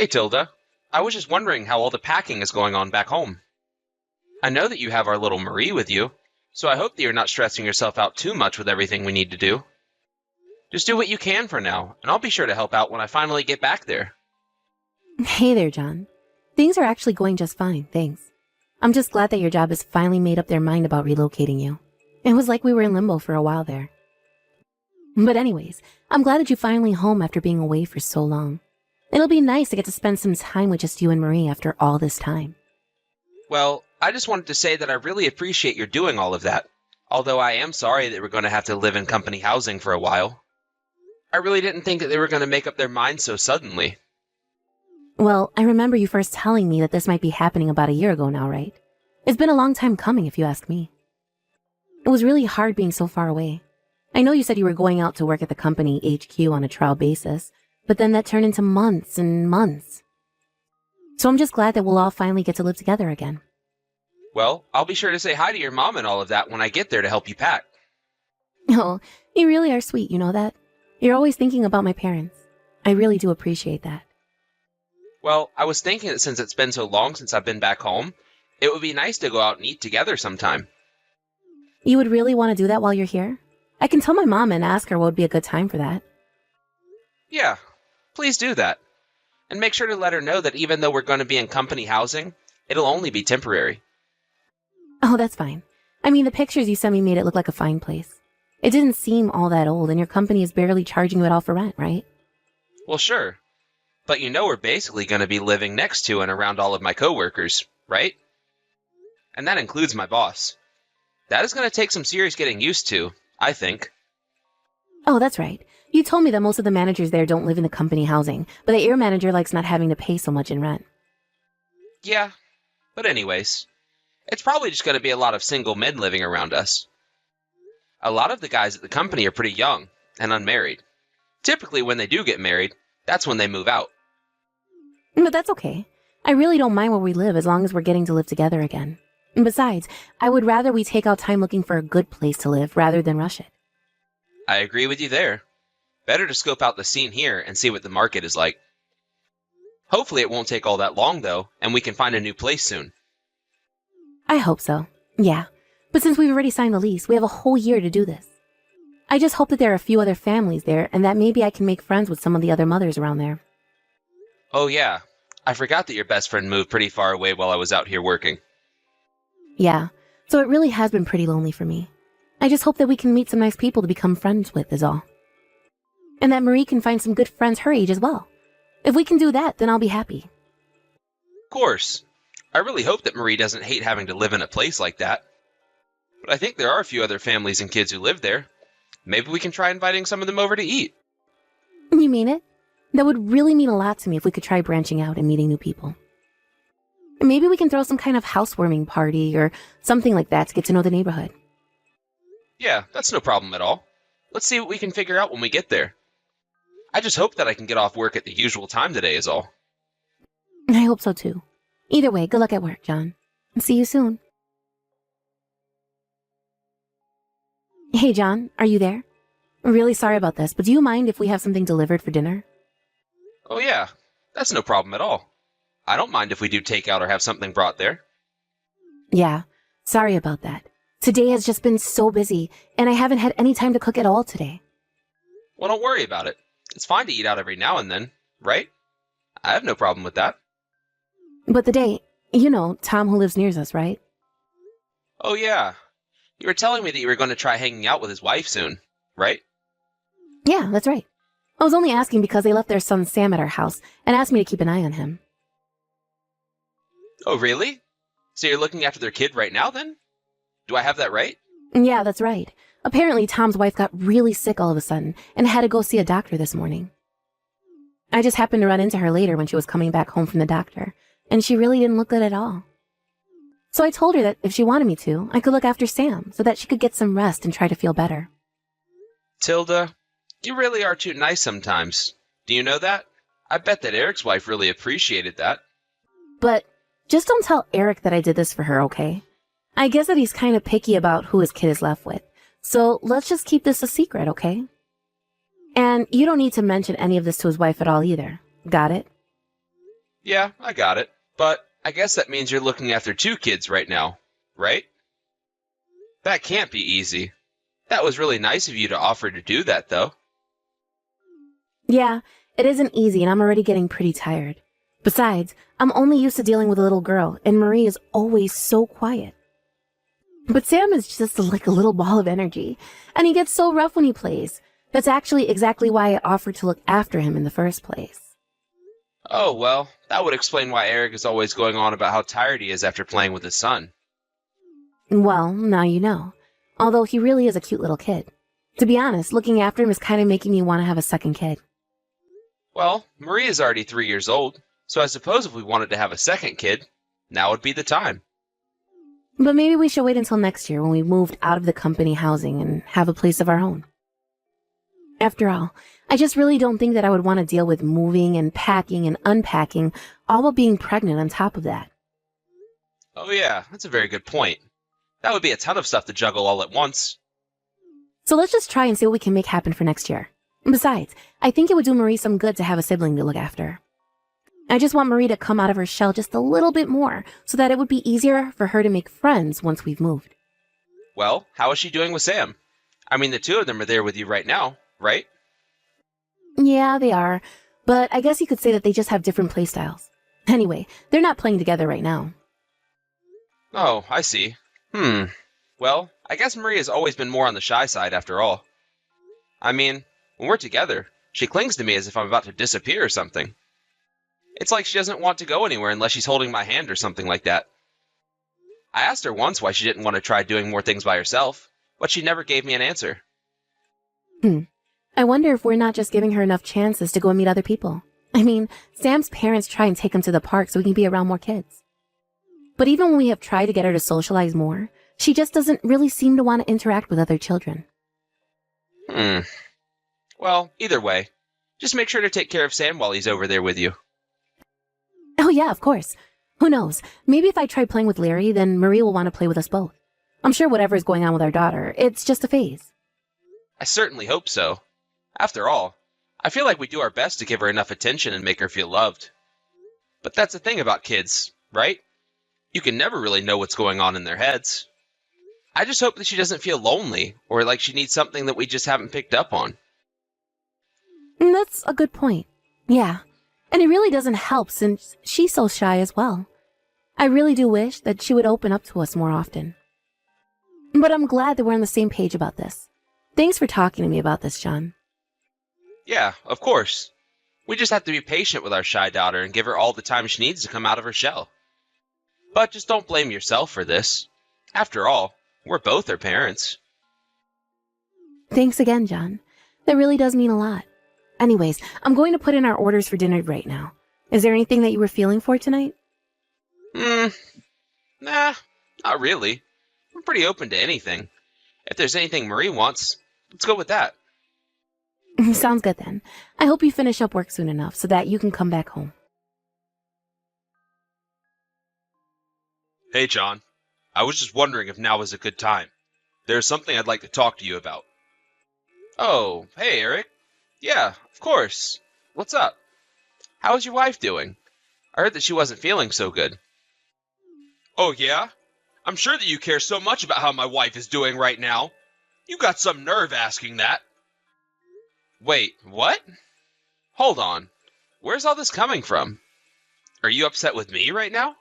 Hey, Tilda. I was just wondering how all the packing is going on back home. I know that you have our little Marie with you, so I hope that you're not stressing yourself out too much with everything we need to do. Just do what you can for now, and I'll be sure to help out when I finally get back there. Hey there, John. Things are actually going just fine, thanks. I'm just glad that your job has finally made up their mind about relocating you. It was like we were in limbo for a while there. But anyways, I'm glad that you're finally home after being away for so long. It'll be nice to get to spend some time with just you and Marie after all this time. Well, I just wanted to say that I really appreciate your doing all of that, although I am sorry that we're going to have to live in company housing for a while. I really didn't think that they were going to make up their minds so suddenly. Well, I remember you first telling me that this might be happening about a year ago now, right? It's been a long time coming, if you ask me. It was really hard being so far away. I know you said you were going out to work at the company HQ on a trial basis, but then that turned into months and months. So I'm just glad that we'll all finally get to live together again. Well, I'll be sure to say hi to your mom and all of that when I get there to help you pack. Oh, you really are sweet, you know that? You're always thinking about my parents. I really do appreciate that. Well, I was thinking that since it's been so long since I've been back home, it would be nice to go out and eat together sometime. You would really want to do that while you're here? I can tell my mom and ask her what would be a good time for that. Yeah, please do that. And make sure to let her know that even though we're going to be in company housing, it'll only be temporary. Oh, that's fine. I mean, the pictures you sent me made it look like a fine place. It didn't seem all that old, and your company is barely charging you at all for rent, right? Well, sure. But you know we're basically going to be living next to and around all of my coworkers, right? And that includes my boss. That is going to take some serious getting used to, I think. Oh, that's right. You told me that most of the managers there don't live in the company housing, but the air manager likes not having to pay so much in rent. Yeah, but anyways, it's probably just going to be a lot of single men living around us. A lot of the guys at the company are pretty young and unmarried. Typically, when they do get married, that's when they move out. But that's okay. I really don't mind where we live as long as we're getting to live together again. And besides, I would rather we take out time looking for a good place to live rather than rush it. I agree with you there. Better to scope out the scene here and see what the market is like. Hopefully it won't take all that long, though, and we can find a new place soon. I hope so. Yeah. But since we've already signed the lease, we have a whole year to do this. I just hope that there are a few other families there and that maybe I can make friends with some of the other mothers around there. Oh yeah, I forgot that your best friend moved pretty far away while I was out here working. Yeah, so it really has been pretty lonely for me. I just hope that we can meet some nice people to become friends with is all. And that Marie can find some good friends her age as well. If we can do that, then I'll be happy. Of course. I really hope that Marie doesn't hate having to live in a place like that. But I think there are a few other families and kids who live there. Maybe we can try inviting some of them over to eat. You mean it? That would really mean a lot to me if we could try branching out and meeting new people. Maybe we can throw some kind of housewarming party or something like that to get to know the neighborhood. Yeah, that's no problem at all. Let's see what we can figure out when we get there. I just hope that I can get off work at the usual time today is all. I hope so too. Either way, good luck at work, John. See you soon. Hey, John, are you there? I'm really sorry about this, but do you mind if we have something delivered for dinner? Oh yeah, that's no problem at all. I don't mind if we do takeout or have something brought there. Yeah, sorry about that. Today has just been so busy, and I haven't had any time to cook at all today. Well, don't worry about it. It's fine to eat out every now and then, right? I have no problem with that. But the day, you know, Tom who lives near us, right? Oh yeah. You were telling me that you were going to try hanging out with his wife soon, right? Yeah, that's right. I was only asking because they left their son Sam at our house and asked me to keep an eye on him. Oh, really? So you're looking after their kid right now, then? Do I have that right? Yeah, that's right. Apparently, Tom's wife got really sick all of a sudden and had to go see a doctor this morning. I just happened to run into her later when she was coming back home from the doctor, and she really didn't look good at all. So I told her that if she wanted me to, I could look after Sam so that she could get some rest and try to feel better. Tilda, you really are too nice sometimes. Do you know that? I bet that Eric's wife really appreciated that. But just don't tell Eric that I did this for her, okay? I guess that he's kind of picky about who his kid is left with. So let's just keep this a secret, okay? And you don't need to mention any of this to his wife at all either. Got it? Yeah, I got it. But I guess that means you're looking after two kids right now, right? That can't be easy. That was really nice of you to offer to do that, though. Yeah, it isn't easy and I'm already getting pretty tired. Besides, I'm only used to dealing with a little girl and Marie is always so quiet. But Sam is just like a little ball of energy, and he gets so rough when he plays. That's actually exactly why I offered to look after him in the first place. Oh, well, that would explain why Eric is always going on about how tired he is after playing with his son. Well, now you know. Although he really is a cute little kid. To be honest, looking after him is kind of making me want to have a second kid. Well, Marie is already 3 years old, so I suppose if we wanted to have a second kid, now would be the time. But maybe we should wait until next year when we've moved out of the company housing and have a place of our own. After all, I just really don't think that I would want to deal with moving and packing and unpacking, all while being pregnant on top of that. Oh yeah, that's a very good point. That would be a ton of stuff to juggle all at once. So let's just try and see what we can make happen for next year. Besides, I think it would do Marie some good to have a sibling to look after. I just want Marie to come out of her shell just a little bit more so that it would be easier for her to make friends once we've moved. Well, how is she doing with Sam? I mean, the two of them are there with you right now, right? Yeah, they are, but I guess you could say that they just have different playstyles. Anyway, they're not playing together right now. Oh, I see. Well, I guess Marie has always been more on the shy side after all. I mean, when we're together, she clings to me as if I'm about to disappear or something. It's like she doesn't want to go anywhere unless she's holding my hand or something like that. I asked her once why she didn't want to try doing more things by herself, but she never gave me an answer. I wonder if we're not just giving her enough chances to go and meet other people. I mean, Sam's parents try and take him to the park so he can be around more kids. But even when we have tried to get her to socialize more, she just doesn't really seem to want to interact with other children. Well, either way, just make sure to take care of Sam while he's over there with you. Oh yeah, of course. Who knows? Maybe if I try playing with Larry, then Marie will want to play with us both. I'm sure whatever is going on with our daughter, it's just a phase. I certainly hope so. After all, I feel like we do our best to give her enough attention and make her feel loved. But that's the thing about kids, right? You can never really know what's going on in their heads. I just hope that she doesn't feel lonely or like she needs something that we just haven't picked up on. That's a good point. Yeah. And it really doesn't help since she's so shy as well. I really do wish that she would open up to us more often. But I'm glad that we're on the same page about this. Thanks for talking to me about this, John. Yeah, of course. We just have to be patient with our shy daughter and give her all the time she needs to come out of her shell. But just don't blame yourself for this. After all, we're both her parents. Thanks again, John. That really does mean a lot. Anyways, I'm going to put in our orders for dinner right now. Is there anything that you were feeling for tonight? Nah, not really. I'm pretty open to anything. If there's anything Marie wants, let's go with that. Sounds good then. I hope you finish up work soon enough so that you can come back home. Hey, John. I was just wondering if now is a good time. There's something I'd like to talk to you about. Oh, hey, Eric. Yeah, of course. What's up? How is your wife doing? I heard that she wasn't feeling so good. Oh, yeah? I'm sure that you care so much about how my wife is doing right now. You got some nerve asking that. Wait, what? Hold on. Where's all this coming from? Are you upset with me right now?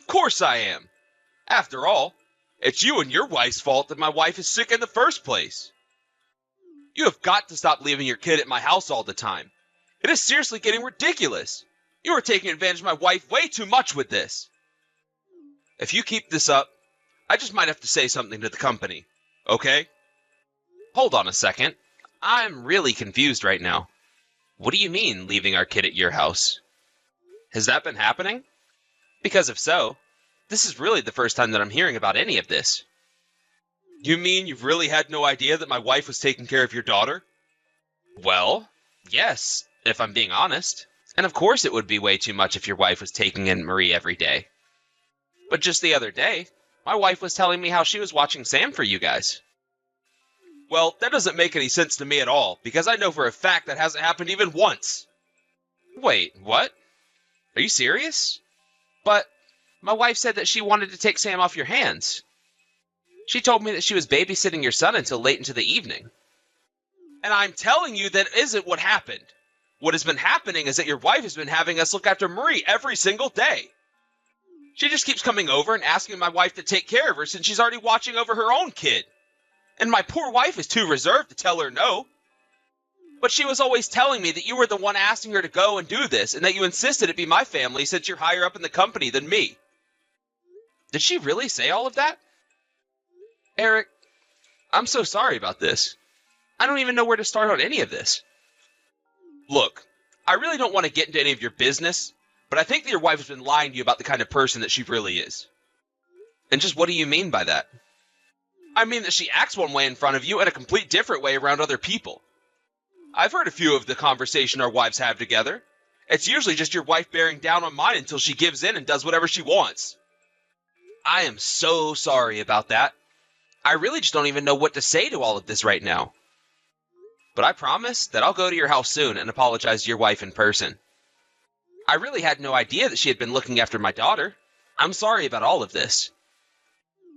Of course I am. After all, it's you and your wife's fault that my wife is sick in the first place. You have got to stop leaving your kid at my house all the time. It is seriously getting ridiculous. You are taking advantage of my wife way too much with this. If you keep this up, I just might have to say something to the company, okay? Hold on a second. I'm really confused right now. What do you mean, leaving our kid at your house? Has that been happening? Because if so, this is really the first time that I'm hearing about any of this. You mean you've really had no idea that my wife was taking care of your daughter? Well, yes, if I'm being honest. And of course it would be way too much if your wife was taking in Marie every day. But just the other day, my wife was telling me how she was watching Sam for you guys. Well, that doesn't make any sense to me at all, because I know for a fact that hasn't happened even once. Wait, what? Are you serious? But my wife said that she wanted to take Sam off your hands. She told me that she was babysitting your son until late into the evening. And I'm telling you that isn't what happened. What has been happening is that your wife has been having us look after Marie every single day. She just keeps coming over and asking my wife to take care of her since she's already watching over her own kid. And my poor wife is too reserved to tell her no. But she was always telling me that you were the one asking her to go and do this, and that you insisted it be my family since you're higher up in the company than me. Did she really say all of that? Eric, I'm so sorry about this. I don't even know where to start on any of this. Look, I really don't want to get into any of your business, but I think that your wife has been lying to you about the kind of person that she really is. And just what do you mean by that? I mean that she acts one way in front of you and a complete different way around other people. I've heard a few of the conversation our wives have together. It's usually just your wife bearing down on mine until she gives in and does whatever she wants. I am so sorry about that. I really just don't even know what to say to all of this right now. But I promise that I'll go to your house soon and apologize to your wife in person. I really had no idea that she had been looking after my daughter. I'm sorry about all of this.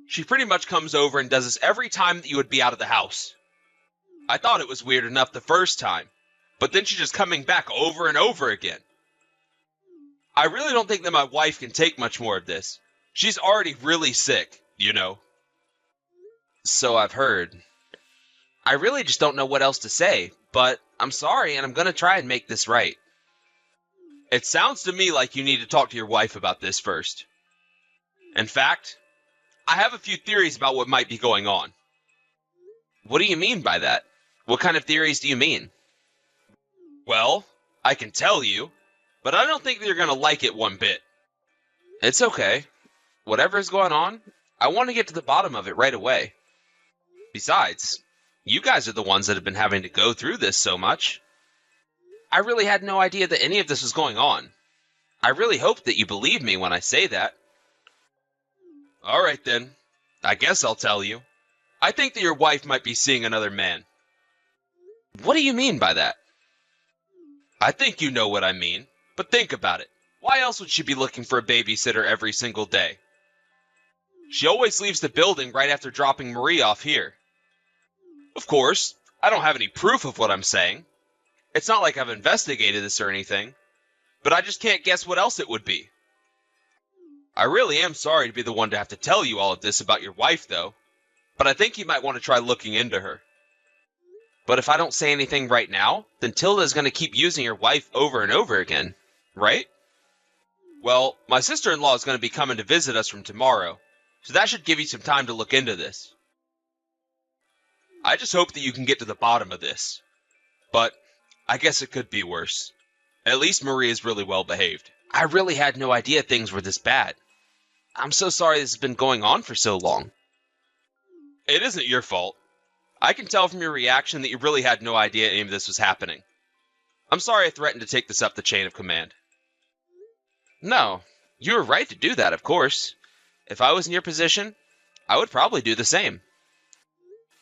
She pretty much comes over and does this every time that you would be out of the house. I thought it was weird enough the first time, but then she's just coming back over and over again. I really don't think that my wife can take much more of this. She's already really sick, you know. So I've heard. I really just don't know what else to say, but I'm sorry and I'm going to try and make this right. It sounds to me like you need to talk to your wife about this first. In fact, I have a few theories about what might be going on. What do you mean by that? What kind of theories do you mean? Well, I can tell you, but I don't think that you're going to like it one bit. It's okay. Whatever is going on, I want to get to the bottom of it right away. Besides, you guys are the ones that have been having to go through this so much. I really had no idea that any of this was going on. I really hope that you believe me when I say that. All right then, I guess I'll tell you. I think that your wife might be seeing another man. What do you mean by that? I think you know what I mean, but think about it. Why else would she be looking for a babysitter every single day? She always leaves the building right after dropping Marie off here. Of course, I don't have any proof of what I'm saying. It's not like I've investigated this or anything, but I just can't guess what else it would be. I really am sorry to be the one to have to tell you all of this about your wife, though, but I think you might want to try looking into her. But if I don't say anything right now, then Tilda is going to keep using your wife over and over again, right? Well, my sister-in-law is going to be coming to visit us from tomorrow, so that should give you some time to look into this. I just hope that you can get to the bottom of this. But I guess it could be worse. At least Marie is really well behaved. I really had no idea things were this bad. I'm so sorry this has been going on for so long. It isn't your fault. I can tell from your reaction that you really had no idea any of this was happening. I'm sorry I threatened to take this up the chain of command. No, you were right to do that, of course. If I was in your position, I would probably do the same.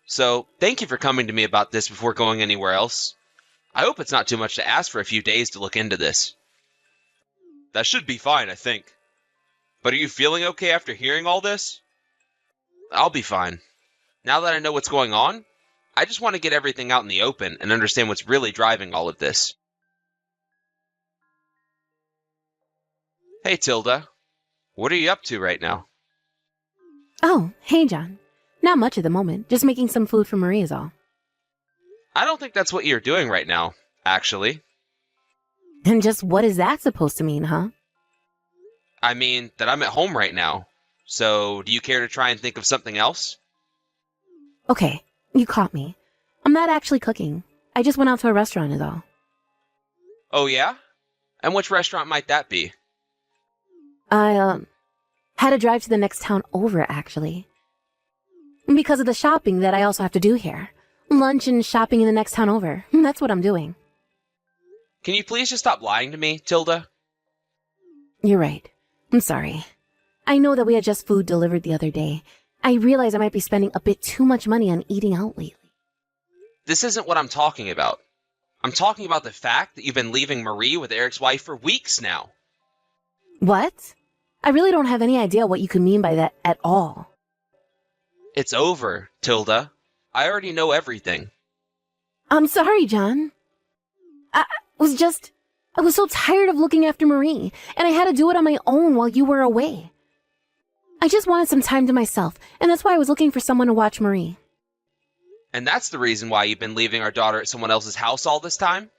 So, thank you for coming to me about this before going anywhere else. I hope it's not too much to ask for a few days to look into this. That should be fine, I think. But are you feeling okay after hearing all this? I'll be fine. Now that I know what's going on, I just want to get everything out in the open and understand what's really driving all of this. Hey, Tilda. What are you up to right now? Oh, hey, John. Not much at the moment. Just making some food for Marie is all. I don't think that's what you're doing right now, actually. And just what is that supposed to mean, huh? I mean, that I'm at home right now. So, do you care to try and think of something else? Okay, you caught me. I'm not actually cooking. I just went out to a restaurant is all. Oh, yeah? And which restaurant might that be? I, had to drive to the next town over, actually. Because of the shopping that I also have to do here. Lunch and shopping in the next town over. That's what I'm doing. Can you please just stop lying to me, Tilda? You're right. I'm sorry. I know that we had just food delivered the other day. I realize I might be spending a bit too much money on eating out lately. This isn't what I'm talking about. I'm talking about the fact that you've been leaving Marie with Eric's wife for weeks now. What? I really don't have any idea what you could mean by that at all. It's over, Tilda. I already know everything. I'm sorry, John. I I was so tired of looking after Marie, and I had to do it on my own while you were away. I just wanted some time to myself, and that's why I was looking for someone to watch Marie. And that's the reason why you've been leaving our daughter at someone else's house all this time?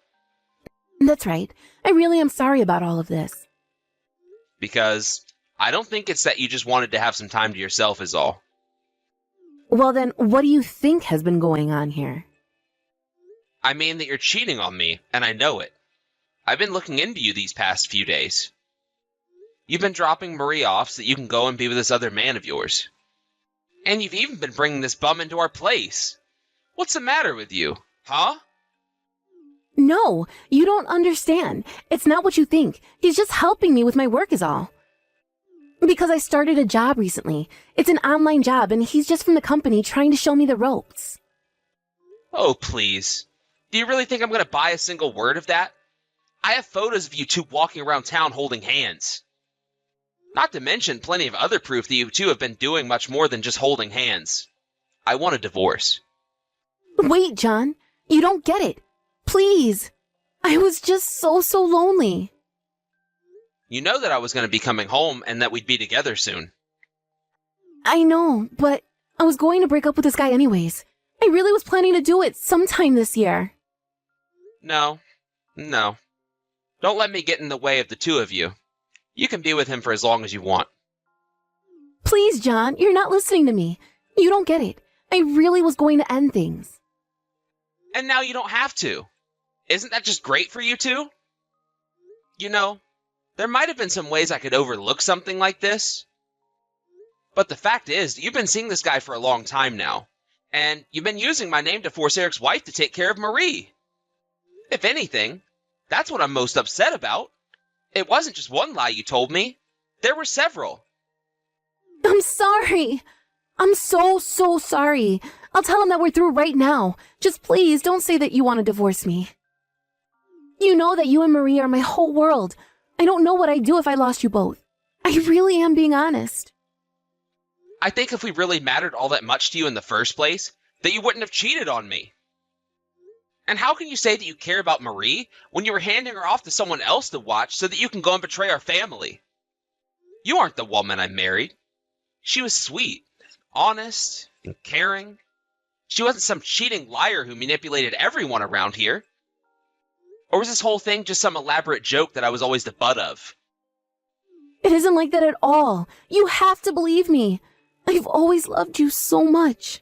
That's right. I really am sorry about all of this. Because I don't think it's that you just wanted to have some time to yourself is all. Well then, what do you think has been going on here? I mean that you're cheating on me, and I know it. I've been looking into you these past few days. You've been dropping Marie off so that you can go and be with this other man of yours. And you've even been bringing this bum into our place. What's the matter with you, huh? No, you don't understand. It's not what you think. He's just helping me with my work is all. Because I started a job recently. It's an online job, and he's just from the company trying to show me the ropes. Oh, please. Do you really think I'm going to buy a single word of that? I have photos of you two walking around town holding hands. Not to mention plenty of other proof that you two have been doing much more than just holding hands. I want a divorce. Wait, John. You don't get it. Please. I was just so lonely. You know that I was going to be coming home and that we'd be together soon. I know, but I was going to break up with this guy anyways. I really was planning to do it sometime this year. No. Don't let me get in the way of the two of you. You can be with him for as long as you want. Please, John, you're not listening to me. You don't get it. I really was going to end things. And now you don't have to. Isn't that just great for you two? You know, there might have been some ways I could overlook something like this. But the fact is, you've been seeing this guy for a long time now. And you've been using my name to force Eric's wife to take care of Marie. If anything, that's what I'm most upset about. It wasn't just one lie you told me. There were several. I'm sorry. I'm so sorry. I'll tell him that we're through right now. Just please don't say that you want to divorce me. You know that you and Marie are my whole world. I don't know what I'd do if I lost you both. I really am being honest. I think if we really mattered all that much to you in the first place, that you wouldn't have cheated on me. And how can you say that you care about Marie when you were handing her off to someone else to watch so that you can go and betray our family? You aren't the woman I married. She was sweet, honest, and caring. She wasn't some cheating liar who manipulated everyone around here. Or was this whole thing just some elaborate joke that I was always the butt of? It isn't like that at all. You have to believe me. I've always loved you so much.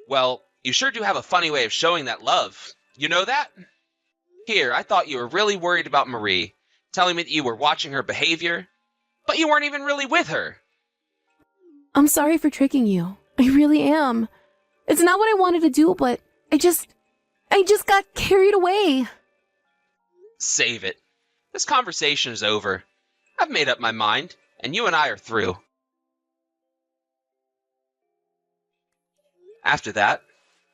Well, you sure do have a funny way of showing that love. You know that? Here, I thought you were really worried about Marie, telling me that you were watching her behavior, but you weren't even really with her. I'm sorry for tricking you. I really am. It's not what I wanted to do, but I just got carried away. Save it. This conversation is over. I've made up my mind, and you and I are through. After that,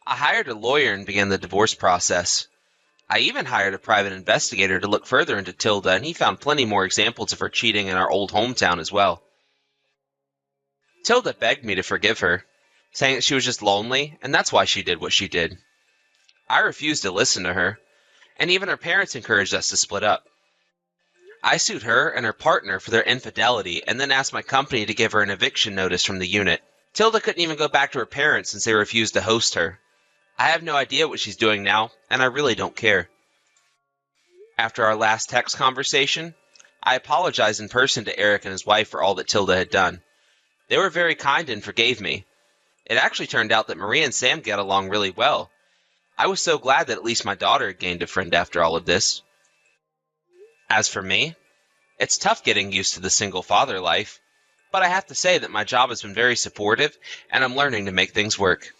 I hired a lawyer and began the divorce process. I even hired a private investigator to look further into Tilda, and he found plenty more examples of her cheating in our old hometown as well. Tilda begged me to forgive her, saying that she was just lonely, and that's why she did what she did. I refused to listen to her, and even her parents encouraged us to split up. I sued her and her partner for their infidelity, and then asked my company to give her an eviction notice from the unit. Tilda couldn't even go back to her parents since they refused to host her. I have no idea what she's doing now, and I really don't care. After our last text conversation, I apologized in person to Eric and his wife for all that Tilda had done. They were very kind and forgave me. It actually turned out that Marie and Sam get along really well. I was so glad that at least my daughter had gained a friend after all of this. As for me, it's tough getting used to the single father life, but I have to say that my job has been very supportive, and I'm learning to make things work.